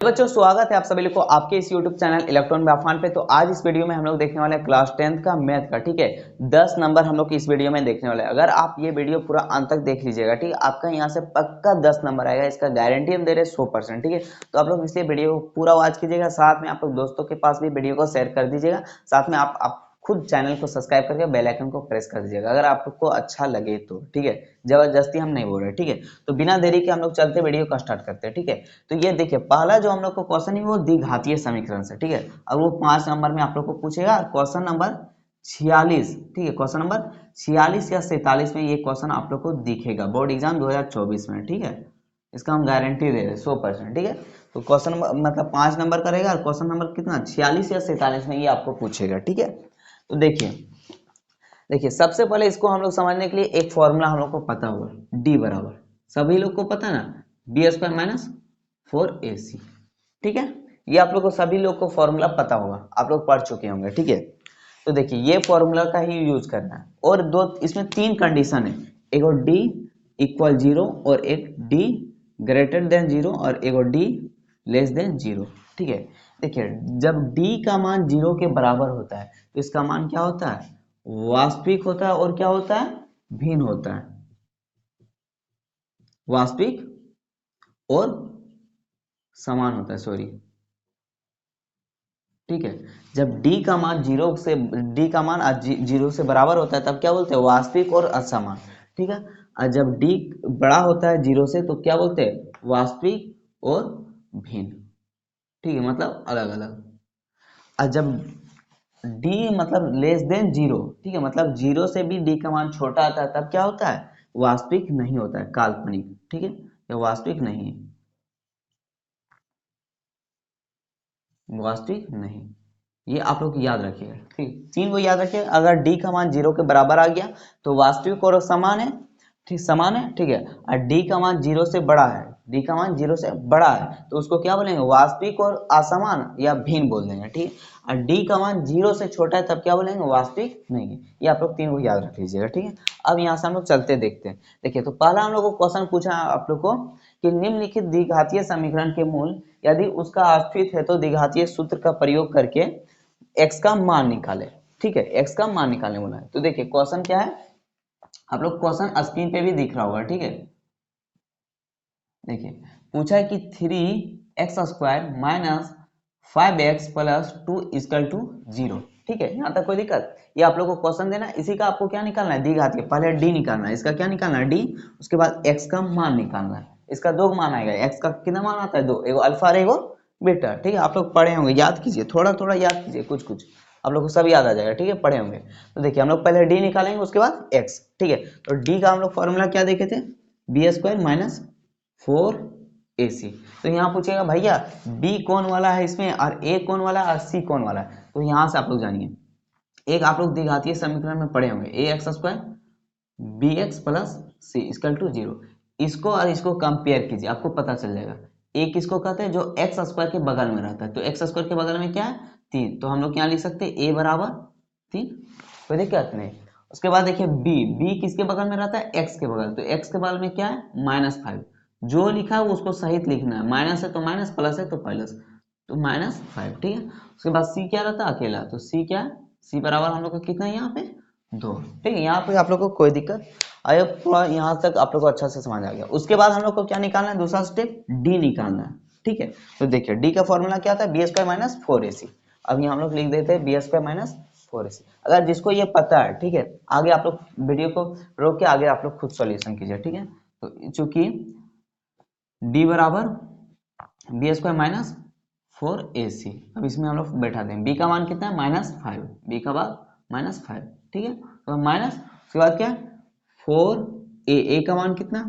बच्चों स्वागत है आप सभी लोग को आपके इस YouTube चैनल इलेक्ट्रॉन व्याख्यान पे। तो आज इस वीडियो में हम लोग देखने वाले हैं क्लास 10th का मैथ का। ठीक है, 10 नंबर हम लोग इस वीडियो में देखने वाले हैं। अगर आप ये वीडियो पूरा अंत तक देख लीजिएगा, ठीक है, आपका यहाँ से पक्का 10 नंबर आएगा, इसका गारंटी हम दे रहे हैं 100%। ठीक है, तो आप लोग इसलिए वीडियो को पूरा वॉच कीजिएगा, साथ में आप लोग दोस्तों के पास भी वीडियो को शेयर कर दीजिएगा, साथ में आप खुद चैनल को सब्सक्राइब करके बेल आइकन को प्रेस कर दीजिएगा अगर आपको अच्छा लगे तो। ठीक है, जबरदस्ती हम नहीं बोल रहे। ठीक है, तो बिना देरी के हम लोग चलते वीडियो को स्टार्ट करते हैं। ठीक है, तो ये देखिए पहला जो हम लोग को क्वेश्चन है वो द्विघातीय समीकरण से। ठीक है, अब वो 5 नंबर में आप लोग को पूछेगा, क्वेश्चन नंबर 46। ठीक है, क्वेश्चन नंबर 46 या 47 में ये क्वेश्चन आप लोग को दिखेगा बोर्ड एग्जाम 2024 में। ठीक है, इसका हम गारंटी दे रहे हैं 100%। ठीक है, तो क्वेश्चन मतलब 5 नंबर करेगा और क्वेश्चन नंबर कितना 46 या 47 में ये आपको पूछेगा। ठीक है, तो देखिए सबसे पहले इसको हम लोग समझने के लिए एक फॉर्मूला हम लोग को पता होगा, डी बराबर, सभी लोग को पता ना, बी स्क्वायर माइनस 4ac। ठीक है, ये आप लोग को सभी लोग को फॉर्मूला पता होगा, आप लोग पढ़ चुके होंगे। ठीक है, तो देखिए ये फॉर्मूला का ही यूज करना है और दो इसमें 3 कंडीशन है, एक और डी इक्वल 0 और एक डी ग्रेटर देन 0 और एक और डी लेस देन 0। ठीक है, देखिए जब d का मान 0 के बराबर होता है तो इसका मान क्या होता है, वास्तविक होता है और क्या होता है, भिन्न होता है, वास्तविक और समान होता है, सॉरी। ठीक है, जब d का मान 0 से बराबर होता है तब क्या बोलते हैं, वास्तविक और असमान। ठीक है, और जब d बड़ा होता है 0 से तो क्या बोलते हैं, वास्तविक और भिन्न। ठीक है, मतलब अलग अलग। और जब d मतलब लेस देन 0, ठीक है, मतलब 0 से भी d का मान छोटा आता है तब क्या होता है, वास्तविक नहीं होता है, काल्पनिक। ठीक है, यह वास्तविक नहीं है, वास्तविक नहीं। ये आप लोग याद रखिएगा। ठीक, 3 को याद रखिए, अगर d का मान 0 के बराबर आ गया तो वास्तविक और समान है। ठीक, समान है। ठीक है, और d का मान 0 से बड़ा है, d का मान 0 से बड़ा है तो उसको क्या बोलेंगे, वास्तविक और असमान या भिन्न बोल देंगे। ठीक, और d का मान 0 से छोटा है तब क्या बोलेंगे, वास्तविक नहीं है। ये आप लोग 3 को याद रख लीजिएगा। ठीक है, अब यहाँ से हम लोग चलते देखते हैं। देखिए तो पहला हम लोग को क्वेश्चन पूछा है आप लोग को कि निम्नलिखित द्विघातीय समीकरण के मूल यदि उसका अस्तित्व है तो द्विघातीय सूत्र का प्रयोग करके x का मान निकाले। ठीक है, x का मान निकालने बोला है। तो देखिए क्वेश्चन क्या है, आप लोग क्वेश्चन स्क्रीन पे भी दिख रहा होगा। ठीक है, देखिए पूछा है कि 3x² minus 5x plus 2 equal to 0। ठीक है, यहाँ तक कोई दिक्कत, ये आप लोग को क्वेश्चन देना, इसी का आपको क्या निकालना है, द्विघातीय। पहले d निकालना है, इसका क्या निकालना है, d, उसके बाद x का मान निकालना है। इसका 2 मान आएगा, x का कितना मान आता है, 2, एगो अल्फा और एगो बीटा। ठीक है, आप लोग पढ़े होंगे, याद कीजिए, थोड़ा थोड़ा याद कीजिए, कुछ कुछ आप लोग को सब याद आ जाएगा। ठीक है, पढ़े होंगे। तो देखिए हम लोग पहले d निकालेंगे उसके बाद x। ठीक है, तो d का हम लोग फॉर्मूला क्या देखे थे, b² माइनस 4ac। तो यहाँ पूछेगा भैया b कौन वाला है इसमें और a कौन वाला है और c कौन वाला है। तो यहाँ से आप लोग जानिए, एक आप लोग द्विघातीय समीकरण में पढ़े होंगे, ax² bx plus c equal to 0। इसको और इसको कंपेयर कीजिए, आपको पता चल जाएगा। a किसको कहते हैं, जो x² के बगल में रहता है, तो x² के बगल में क्या है, 3, तो हम लोग यहाँ लिख सकते हैं a बराबर 3, कोई दिक्कत नहीं। उसके बाद देखिए b किसके बगल में रहता है, x के बगल, तो x के बगल में क्या है, -5। जो लिखा है उसको सहित लिखना है, माइनस है तो माइनस, प्लस है तो प्लस, तो -5। ठीक है, उसके बाद c क्या रहता है, अकेला, तो c क्या है, c बराबर हम लोग का कितना है यहाँ पे, 2। ठीक है, यहाँ पे आप लोग को कोई दिक्कत आया, पूरा यहाँ तक आप लोग को अच्छा से समझ आ गया। उसके बाद हम लोग को क्या निकालना है, दूसरा स्टेप d निकालना है। ठीक है, तो देखिए d का फॉर्मूला क्या था, b² माइनस 4ac। अब यहाँ हम लोग लिख देते हैं b² माइनस 4ac। अगर जिसको ये पता है, ठीक है, आगे आप लोग वीडियो को रोक के आगे आप लोग खुद सॉल्यूशन कीजिए। ठीक है, तो चूंकि d बराबर b² माइनस 4ac, अब इसमें हम लोग बैठा दें, b का मान कितना है, -5, b का मान -5। ठीक है, तो माइनस, उसके बाद क्या, 4a का मान कितना,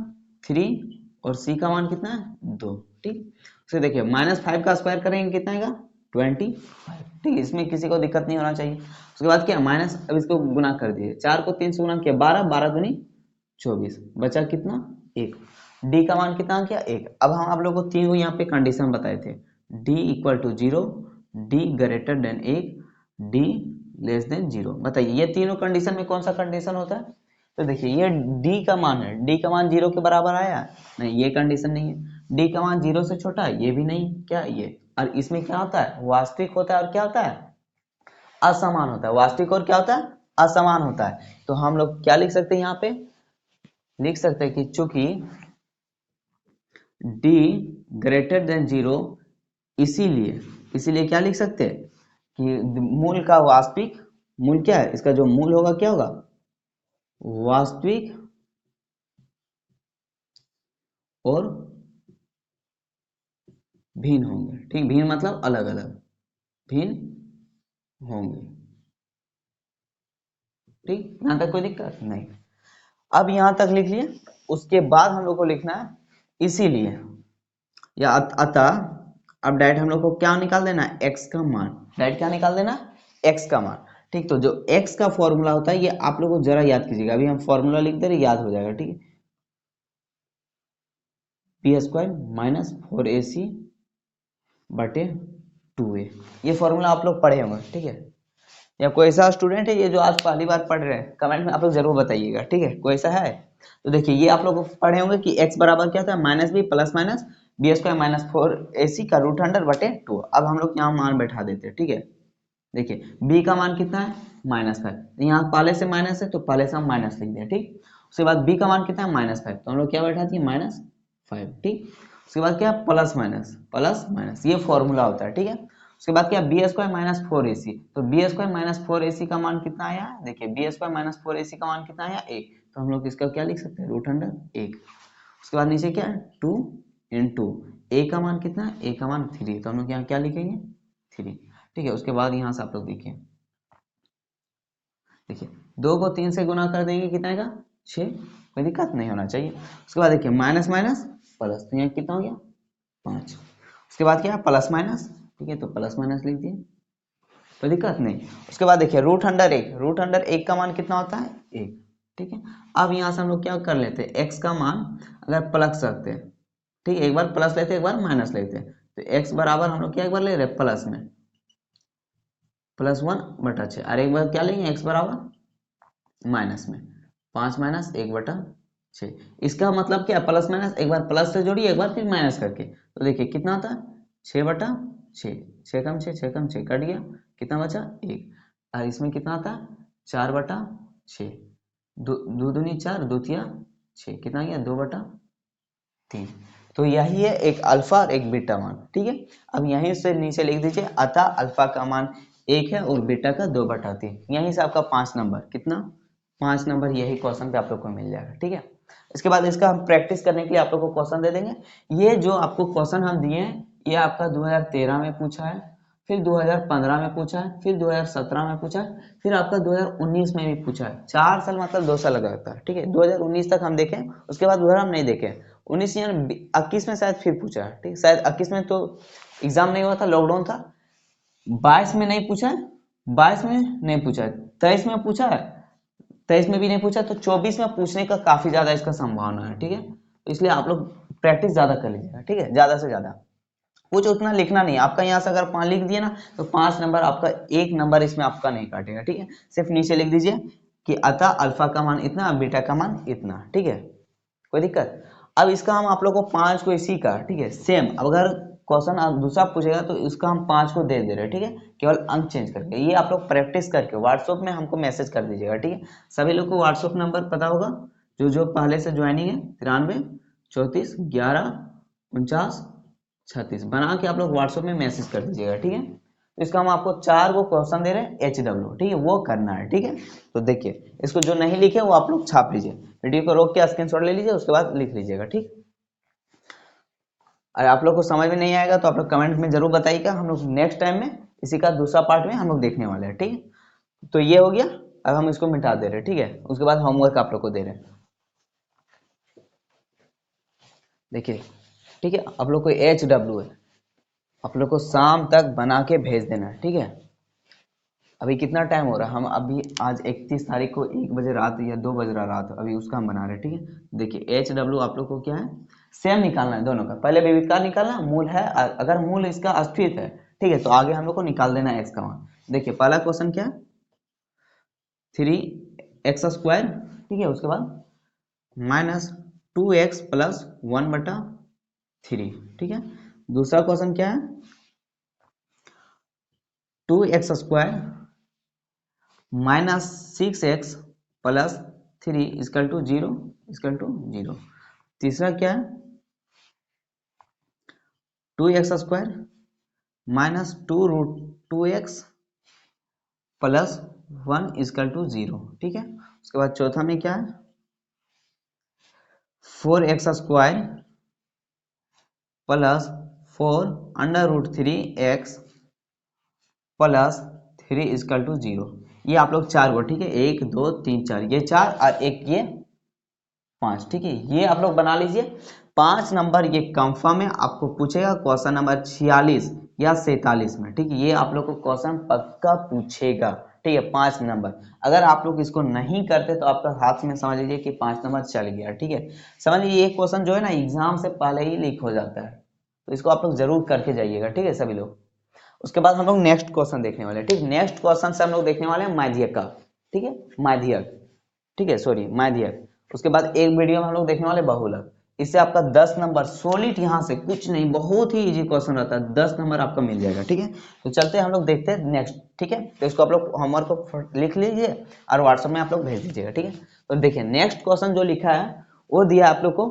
3 और c का मान कितना है, 2। ठीक, उसे देखिए -5 का स्क्वायर करेंगे कितना आएगा, 25। ठीक है, इसमें किसी को दिक्कत नहीं होना चाहिए। उसके बाद क्या, माइनस, अब इसको गुना कर दिए, 4 को 3 से गुना किया 12, 12 दूनी 24, बचा कितना, 1। d का मान कितना किया, 1। अब हम आप लोग को 3 को यहाँ पे कंडीशन बताए थे, d equal to 0, d greater than 1, d less than 0। बताइए ये तीनों कंडीशन में कौन सा कंडीशन होता है, तो देखिए ये d का मान है, d का मान 0 के बराबर आया, नहीं ये कंडीशन नहीं है। डी का मान 0 से छोटा है, ये भी नहीं, क्या ये, और इसमें क्या होता है, वास्तविक होता है और क्या होता है, असमान होता है। वास्तविक और क्या होता है, असमान होता है। तो हम लोग क्या लिख सकते हैं, यहाँ पे लिख सकते हैं कि चूंकि डी ग्रेटर देन 0, इसीलिए क्या लिख सकते हैं कि मूल का वास्तविक मूल क्या है, इसका जो मूल होगा क्या होगा, वास्तविक और भिन्न होंगे। ठीक, भिन्न मतलब अलग अलग, भिन्न होंगे। ठीक, यहां तक कोई दिक्कत नहीं। अब यहां तक लिख लिए, उसके बाद हम लोग को लिखना है इसीलिए या अतः। अब डायरेक्ट हम लोग को क्या निकाल देना है, x का मान। डायरेक्ट क्या निकाल देना, x का मान। ठीक, तो जो x का फॉर्मूला होता है ये आप लोग को जरा याद कीजिएगा, अभी हम फॉर्मूला लिख दे रहे, याद हो जाएगा। ठीक है, पी स्क्वायर माइनस 4ac बटे 2a, ये फॉर्मूला आप लोग पढ़े होंगे। ठीक है, या कोई ऐसा स्टूडेंट है ये जो आज पहली बार पढ़ रहे हैं, कमेंट में आप लोग जरूर बताइएगा। ठीक है, कोई ऐसा है तो देखिए, ये आप लोग पढ़े होंगे कि x बराबर क्या था, minus B plus minus B square minus 4ac का रूट अंडर बटे 2। अब हम लोग यहाँ मान बैठा देते हैं। ठीक है, देखिए b का मान कितना है, -5, यहाँ पहले से माइनस है तो पहले से हम माइनस लिख दें। ठीक, उसके बाद b का मान कितना है, -5, तो हम लोग क्या बैठा दिए, -5। ठीक, उसके बाद क्या, प्लस माइनस, ये फॉर्मूला होता है। ठीक है, उसके बाद क्या, बी स्क्वायर माइनस 4ac, तो बी स्क्वायर माइनस 4ac का मान कितना आया, देखिए बी स्क्वायर माइनस 4ac का मान कितना आया, 1, तो हम लोग इसका क्या लिख सकते हैं, रूट अंडर 1। उसके बाद नीचे क्या है, 2 इंटू a का मान कितना है, a का मान 3, तो हम लोग यहाँ क्या लिखेंगे, 3। ठीक है, उसके बाद यहाँ से आप लोग देखिए, 2 को 3 से गुना कर देंगे, कितना आएगा, 6, कोई दिक्कत नहीं होना चाहिए। उसके बाद देखिए माइनस माइनस प्लस, तो यहाँ कितना हो गया, 5। उसके बाद क्या है, प्लस माइनस। ठीक है, तो प्लस माइनस लिख दिए, कोई दिक्कत नहीं। उसके बाद देखिए रूट अंडर 1, रूट अंडर 1 का मान कितना होता है, 1। ठीक है, अब यहाँ से हम लोग क्या कर लेते हैं, x का मान अगर प्लस रखते हैं, ठीक है, एक बार प्लस लेते हैं एक बार माइनस लेते हैं, तो x बराबर हम लोग क्या एक बार ले रहे हैं प्लस में, +1/6, और एक बार क्या लेंगे, x बराबर माइनस में 5 माइनस 1/6। इसका मतलब क्या, प्लस माइनस एक बार प्लस से जोड़िए एक बार फिर माइनस करके, तो देखिए कितना होता है, 6/6, 6 कम 6, 6 कम 6 कट गया, कितना बचा, 1, और इसमें कितना आता है, 4/6, दो दूनी 4, दो तिया 6, कितना गया, 2/3। तो यही है एक अल्फा और एक बीटा मान। ठीक है, अब यहीं से नीचे लिख दीजिए, अतः अल्फा का मान 1 है और बीटा का 2/3। यहीं से आपका 5 नंबर, कितना, 5 नंबर यही क्वेश्चन पे आप लोग को मिल जाएगा। ठीक है, इसके बाद इसका हम प्रैक्टिस करने के लिए आप लोग को क्वेश्चन दे देंगे। ये जो आपको क्वेश्चन हम दिए हैं, ये आपका 2013 में पूछा है, फिर 2015 में पूछा है, फिर 2017 में पूछा है, फिर आपका 2019 में भी पूछा है। 4 साल मतलब 2 साल लगाता है। ठीक है, 2019 तक हम देखें, उसके बाद उधर हम नहीं देखें। 19 यानी 21 में शायद फिर पूछा है। ठीक, शायद 21 में तो एग्जाम नहीं हुआ था, लॉकडाउन था। 22 में नहीं पूछा है, 22 में नहीं पूछा है, 23 में पूछा है, 23 में भी नहीं पूछा, तो 24 में पूछने का काफी ज्यादा इसका संभावना है। ठीक है, तो इसलिए आप लोग प्रैक्टिस ज्यादा कर लीजिएगा। ठीक है, ज्यादा से ज्यादा कुछ उतना लिखना नहीं, आपका यहाँ से अगर 5 लिख दिए ना, तो 5 नंबर आपका, 1 नंबर इसमें आपका नहीं काटेगा। ठीक है, सिर्फ नीचे लिख दीजिए कि अतः अल्फा का मान इतना, बीटा का मान इतना। ठीक है, कोई दिक्कत। अब इसका हम आप लोग को 5 को इसी का, ठीक है, सेम, अब अगर क्वेश्चन आप दूसरा पूछेगा तो इसका हम 5 को दे दे रहे हैं। ठीक है, केवल अंक चेंज करके। ये आप लोग प्रैक्टिस करके व्हाट्सएप में हमको मैसेज कर दीजिएगा। ठीक है, सभी लोग को व्हाट्सएप नंबर पता होगा, जो जो पहले से ज्वाइनिंग है, 93 34 11 49 36 बना के आप लोग व्हाट्सएप में मैसेज कर दीजिएगा। ठीक है, तो इसका हम आपको 4 को क्वेश्चन दे रहे हैं, HW। ठीक है, वो करना है। ठीक है, तो देखिए इसको जो नहीं लिखे वो आप लोग छाप लीजिए, वीडियो को रोक के स्क्रीनशॉट ले लीजिए, उसके बाद लिख लीजिएगा। ठीक, और आप लोग को समझ में नहीं आएगा तो आप लोग कमेंट में जरूर बताइएगा, हम लोग नेक्स्ट टाइम में इसी का दूसरा पार्ट में हम लोग देखने वाले हैं। ठीक है, तो ये हो गया, अब हम इसको मिटा दे रहे हैं। ठीक है, उसके बाद होमवर्क आप लोग को दे रहे हैं, देखिए। ठीक है, आप लोग को HW है, आप लोग को शाम तक बना के भेज देना है। ठीक है, अभी कितना टाइम हो रहा है, हम अभी आज 31 तारीख को 1 बजे रात या 2 बज रहा रात, अभी उसका हम बना रहे हैं। ठीक है, देखिए HW आप लोग को क्या है, सेम निकालना है दोनों का। पहले विविधकार निकालना, मूल है, अगर मूल इसका अस्तित्व है, ठीक है, तो आगे हम लोग को निकाल देना है x का मान। देखिए पहला क्वेश्चन क्या है, 3x²। ठीक है, उसके बाद -2x + 1/3 3, ठीक है। दूसरा क्वेश्चन क्या है, 2x² minus 6x plus 3 equal to 0। तीसरा क्या है, 2x² minus 2√2x plus 1 equal to 0, ठीक है। उसके बाद चौथा में क्या है, 4x² plus 4√3x plus 3 equal to 0। ये आप लोग चार को, ठीक है, 1 2 3 4, ये 4 और एक ये 5, ठीक है। ये आप लोग बना लीजिए। 5 नंबर ये कंफर्म है, आपको पूछेगा क्वेश्चन नंबर 46 या 47 में, ठीक है। ये आप लोग को क्वेश्चन पक्का पूछेगा, ठीक है। 5 नंबर अगर आप लोग इसको नहीं करते तो आपका हाथ में समझ लीजिए कि 5 नंबर चल गया, ठीक है। समझ लीजिए ये क्वेश्चन जो है ना एग्जाम से पहले ही लीक हो जाता है, तो इसको आप लोग जरूर करके जाइएगा, ठीक है सभी लोग। उसके बाद हम लोग नेक्स्ट क्वेश्चन देखने वाले हैं, ठीक। नेक्स्ट क्वेश्चन से हम लोग देखने वाले हैं माध्यक का, ठीक है, माध्यक, ठीक है, सॉरी माध्यक। उसके बाद एक वीडियो में हम लोग देखने वाले बहुलक। इससे आपका 10 नंबर सॉलिड, यहाँ से कुछ नहीं, बहुत ही इजी क्वेश्चन रहता है, 10 नंबर आपका मिल जाएगा, ठीक है। तो चलते हैं हम लोग देखते हैं नेक्स्ट, ठीक है। तो इसको आप लोग होमवर्क को लिख लीजिए और व्हाट्सएप में आप लोग भेज दीजिएगा, ठीक है। तो देखिए नेक्स्ट क्वेश्चन जो लिखा है वो दिया आप लोग को,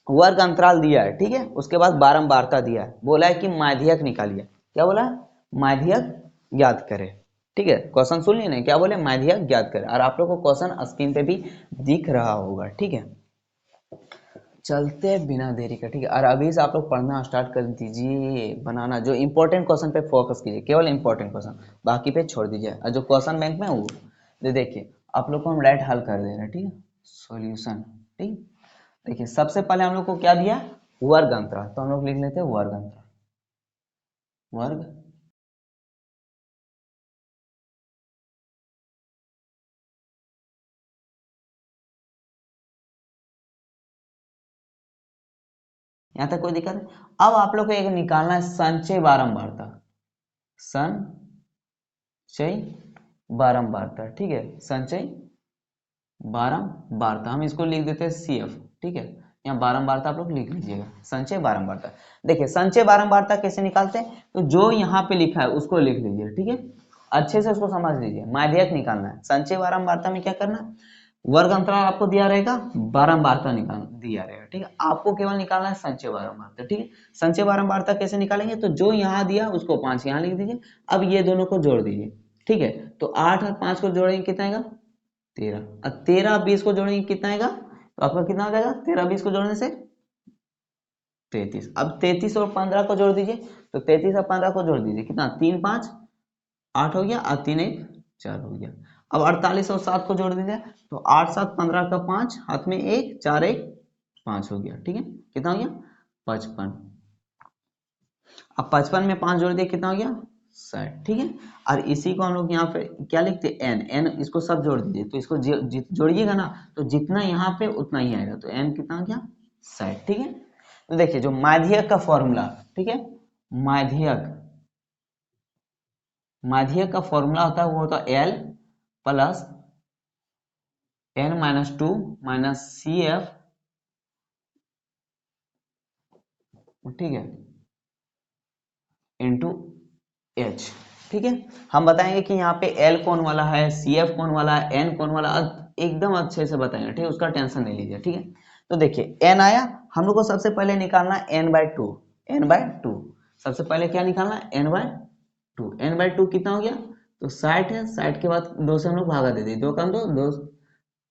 वर्ग अंतराल दिया है, ठीक है। उसके बाद बारंबारता दिया है, बोला है कि माध्यक निकालिए। क्या बोला है, माध्यक ज्ञात करें, ठीक है। क्वेश्चन सुन लिए क्या बोले, माध्यक ज्ञात करें, और आप लोग को क्वेश्चन स्क्रीन पे भी दिख रहा होगा, ठीक है। चलते हैं बिना देरी का, ठीक है। और अभी से आप लोग पढ़ना स्टार्ट कर दीजिए, बनाना जो इंपॉर्टेंट क्वेश्चन पे फोकस कीजिए, केवल इंपॉर्टेंट क्वेश्चन, बाकी पे छोड़ दीजिए। और जो क्वेश्चन बैंक में वो देखिए आप लोग को हम राइट हल कर दे रहे हैं, ठीक है, सॉल्यूशन, ठीक। देखिए सबसे पहले हम लोग को क्या दिया, वर्ग अंतराल, तो हम लोग लिख लेते हैं वर्ग अंतराल, वर्ग यहाँ तक कोई दिक्कत है। अब आप लोग को एक निकालना है संचय बारंबारता, संचय बारंबारता, ठीक है, संचय बारंबारता, हम इसको लिख देते हैं CF, ठीक है। यहाँ बारंबारता आप लोग लिख लीजिएगा, संचय बारंबारता। देखिए संचय बारंबारता कैसे निकालते हैं, तो जो यहाँ पे लिखा है उसको लिख लीजिए, ठीक है। अच्छे से उसको समझ लीजिए, माध्यक निकालना है। संचय बारंबारता में क्या करना है, वर्ग अंतराल आपको दिया रहेगा, बारंबारता निकाल दिया रहेगा, ठीक है। आपको केवल निकालना है संचय बारंबारता, ठीक है। संचय बारंबारता कैसे निकालेंगे, तो जो यहाँ दिया उसको 5 यहाँ लिख दीजिए। अब ये दोनों को जोड़ दीजिए, ठीक है। तो 8 और 5 को जोड़ेंगे कितना आएगा, 13, और 13 20 को जोड़ेंगे कितना आएगा, तो आपका कितना हो जाएगा, 13 20 को जोड़ने से 33। अब 33 और 15 को जोड़ दीजिए, तो 33 और 15 को जोड़ दीजिए कितना, 3 5 8 हो गया, और 3 1 4 हो गया। अब 48 और 7 को जोड़ दीजिए, तो 8 7 15 का 5, हाथ में 1 4 1 5 हो गया, ठीक है। कितना हो गया, 55। अब 55 में 5 जोड़ दिए, कितना हो गया, 60, ठीक है। और इसी को हम लोग यहाँ पे क्या लिखते हैं, n इसको सब जोड़ दीजिए, तो इसको जोड़िएगा ना, तो जितना यहाँ पे उतना ही आएगा, तो n कितना हो गया, 60, ठीक है। तो देखिए जो माध्यक का फॉर्मूला, ठीक है, माध्यक माध्यक का फॉर्मूला होता है वो होता है L plus n-2 minus CF, ठीक है, इंटू H, ठीक है। हम बताएंगे कि यहाँ पे L कौन वाला है, CF कौन वाला है, N कौन वाला, एकदम अच्छे से बताएंगे, ठीक है, उसका टेंशन नहीं लीजिए, ठीक है। तो देखिए n आया, हम लोग को सबसे पहले निकालना है n/2, n/2 सबसे पहले क्या निकालना है, n/2, n/2 कितना हो गया, तो 60 है, 60 के बाद 2 से हम लोग भागा दे दिए, 2 कम 2 2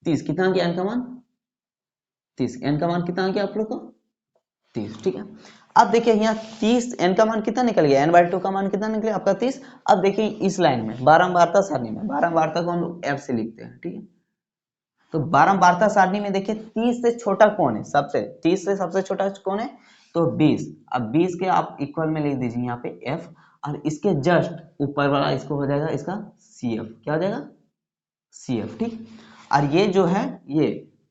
30, कितना हो गया n का मान, 30, n का मान कितना हो गया आप लोग को, 30, ठीक है। अब देखिए यहाँ 30, n का मान कितना निकल गया, n/2 का मान कितना निकले आपका 30। अब देखिए इस लाइन में बारंबारता सारणी में, बारंबारता को हम लोग f से लिखते हैं, ठीक है। तो बारंबारता सारणी में देखिए 30 से छोटा कौन है, सबसे 30 से सबसे छोटा कौन है, तो 20। अब 20 के आप इक्वल में लिख दीजिए यहाँ पे f, और इसके जस्ट ऊपर वाला इसको हो जाएगा इसका CF, क्या हो जाएगा, CF, ठीक। और ये जो है ये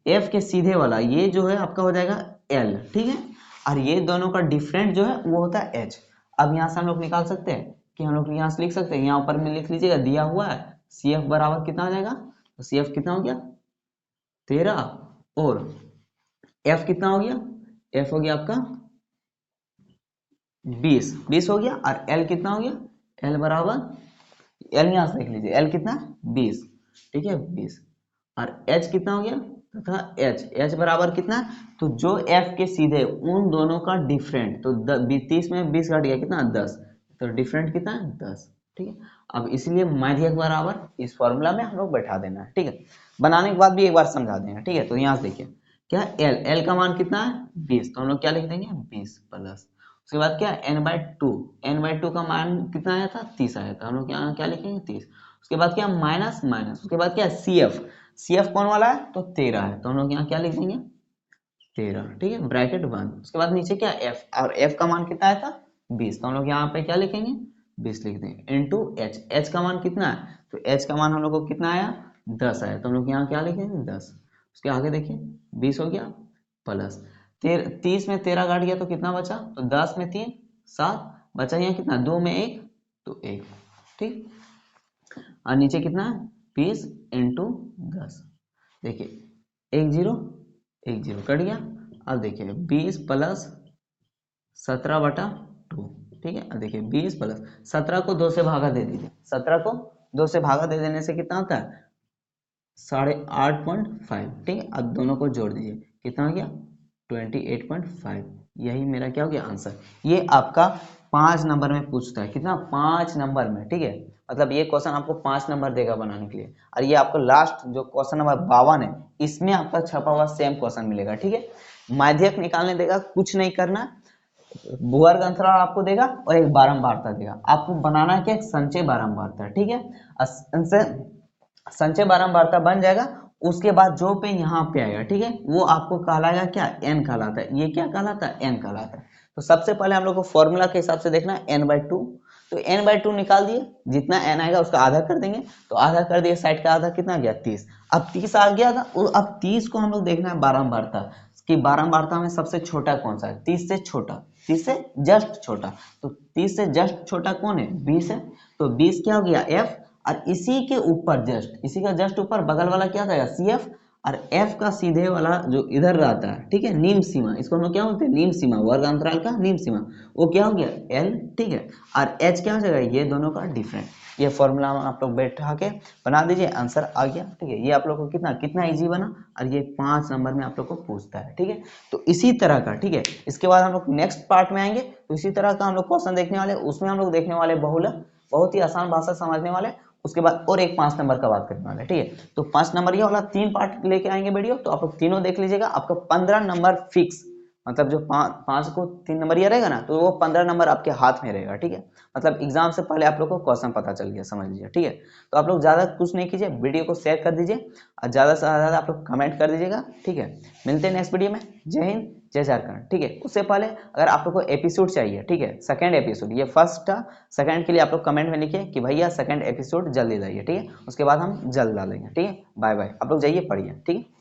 F के सीधे वाला ये जो है आपका हो जाएगा L, ठीक है। और ये दोनों का डिफरेंट जो है वो होता है H। अब यहाँ से हम लोग निकाल सकते हैं कि हम लोग यहाँ से लिख सकते हैं, यहाँ ऊपर में लिख लीजिएगा, दिया हुआ है CF बराबर कितना हो जाएगा, तो CF कितना हो गया 13, और F कितना हो गया, F हो गया आपका 20 20 हो गया, और एल कितना हो गया, एल बराबर, एल यहां से देख लीजिए, एल कितना 20, ठीक है 20, और एच कितना हो गया तथा एच बराबर कितना, तो जो एफ के सीधे उन दोनों का डिफरेंट, तो 30 में 20 घट गया कितना 10, तो डिफरेंट कितना है 10, ठीक है। अब इसलिए माध्यक बराबर इस फॉर्मूला में हम लोग बैठा देना है, ठीक है। बनाने के बाद भी एक बार समझा देंगे, ठीक है। तो यहाँ से देखिए क्या, एल का मान कितना है 20, तो हम लोग क्या लिख देंगे 20 प्लस, उसके बाद क्या n/2 का मान कितना आया था 30 आया था, हम लोग यहाँ क्या लिखेंगे 30, उसके बाद क्या माइनस माइनस, उसके बाद क्या CF कौन वाला है, तो 13 है, तो हम लोग यहाँ क्या लिख देंगे 13, ठीक है, ब्रैकेट बंद। उसके बाद नीचे क्या F, और F का मान कितना आया था 20, तो हम लोग यहाँ पे क्या लिखेंगे 20 लिख देंगे, इनटू H का मान कितना है, तो H का मान हम लोग को कितना आया 10 आया, तो हम लोग यहाँ क्या लिखेंगे 10, उसके आगे देखिए 20 हो गया प्लस 30 में 13 काट गया तो कितना बचा, तो 10 में 3 7 बचा, यहाँ कितना 2 में 1 तो 1, ठीक। और नीचे कितना है 20 इंटू 10, देखिए 1 0 1 0 कट गया। अब देखिए 20 प्लस 17/2, ठीक है। अब देखिए 20 प्लस 17 को 2 से भागा दे दीजिए, 17 को 2 से भागा दे देने से कितना होता है 8.5, ठीक है। अब दोनों को जोड़ दीजिए, कितना हो गया 28.5, यही मेरा क्या हो गया आंसर। ये आपका 5 नंबर में पूछता है, कितना 5 नंबर में, ठीक है। मतलब ये क्वेश्चन आपको 5 नंबर देगा बनाने के लिए, और ये आपको लास्ट जो क्वेश्चन नंबर 52 है, इसमें आपका छपा हुआ सेम क्वेश्चन मिलेगा, ठीक है। माध्यक निकालने देगा, कुछ नहीं करना, भूवर्ग अंतराल आपको देगा और एक बारंबारता देगा, आपको बनाना है क्या एक संचय बारंबारता, ठीक है। संचय बारंबारता बन जाएगा, उसके बाद जो पे यहाँ पे आएगा, ठीक है, वो आपको कहलाएगा क्या n कहलाता है, ये क्या कहलाता है n कहलाता है। तो सबसे पहले हम लोग को फॉर्मूला के हिसाब से देखना है n/2, तो n/2 निकाल दिए, जितना n आएगा उसका आधा कर देंगे, तो आधा कर दिए, साइड का आधा कितना गया 30, अब 30 आ गया था, अब 30 को हम लोग देखना है बारंबारता कि बारंबारता में सबसे छोटा कौन सा है, 30 से छोटा, 30 से जस्ट छोटा, तो 30 से जस्ट छोटा कौन है 20 है, तो 20 क्या हो गया f, और इसी के ऊपर जस्ट, इसी का जस्ट ऊपर बगल वाला क्या था CF, और F का सीधे वाला जो इधर रहता है, ठीक है, नीम सीमा, इसको हम लोग क्या बोलते हैं नीम सीमा, वर्ग अंतराल का नीम सीमा, वो क्या हो गया L, ठीक है, और H क्या हो जाएगा ये दोनों का डिफरेंट। ये फॉर्मूला आप लोग बैठा के बना दीजिए, आंसर आ गया, ठीक है। ये आप लोग को कितना कितना इजी बना, और ये 5 नंबर में आप लोग को पूछता है, ठीक है। तो इसी तरह का, ठीक है, इसके बाद हम लोग नेक्स्ट पार्ट में आएंगे, तो इसी तरह का हम लोग क्वेश्चन देखने वाले, उसमें हम लोग देखने वाले बहुलक, बहुत ही आसान भाषा समझने वाले, उसके बाद और एक 5 नंबर का बात करने वाला है, ठीक है। तो 5 नंबर ये वाला 3 पार्ट लेके आएंगे वीडियो, तो आप लोग तीनों देख लीजिएगा, आपका 15 नंबर फिक्स, मतलब जो 5 को 3 नंबर ये रहेगा ना, तो वो 15 नंबर आपके हाथ में रहेगा, ठीक है। मतलब एग्जाम से पहले आप लोग को क्वेश्चन पता चल गया, समझ लीजिए, ठीक है। तो आप लोग ज्यादा कुछ नहीं कीजिए, वीडियो को शेयर कर दीजिए, और ज्यादा से ज्यादा आप लोग कमेंट कर दीजिएगा, ठीक है। मिलते हैं नेक्स्ट वीडियो में, जय हिंद जय झारखंड, ठीक है। उससे पहले अगर आप लोग को एपिसोड चाहिए, ठीक है, सेकंड एपिसोड, ये फर्स्ट था, सेकंड के लिए आप लोग कमेंट में लिखिए कि भैया सेकंड एपिसोड जल्दी लाइए, ठीक है। उसके बाद हम जल्द डालेंगे, ठीक है। बाय बाय, आप लोग जाइए पढ़िए, ठीक है।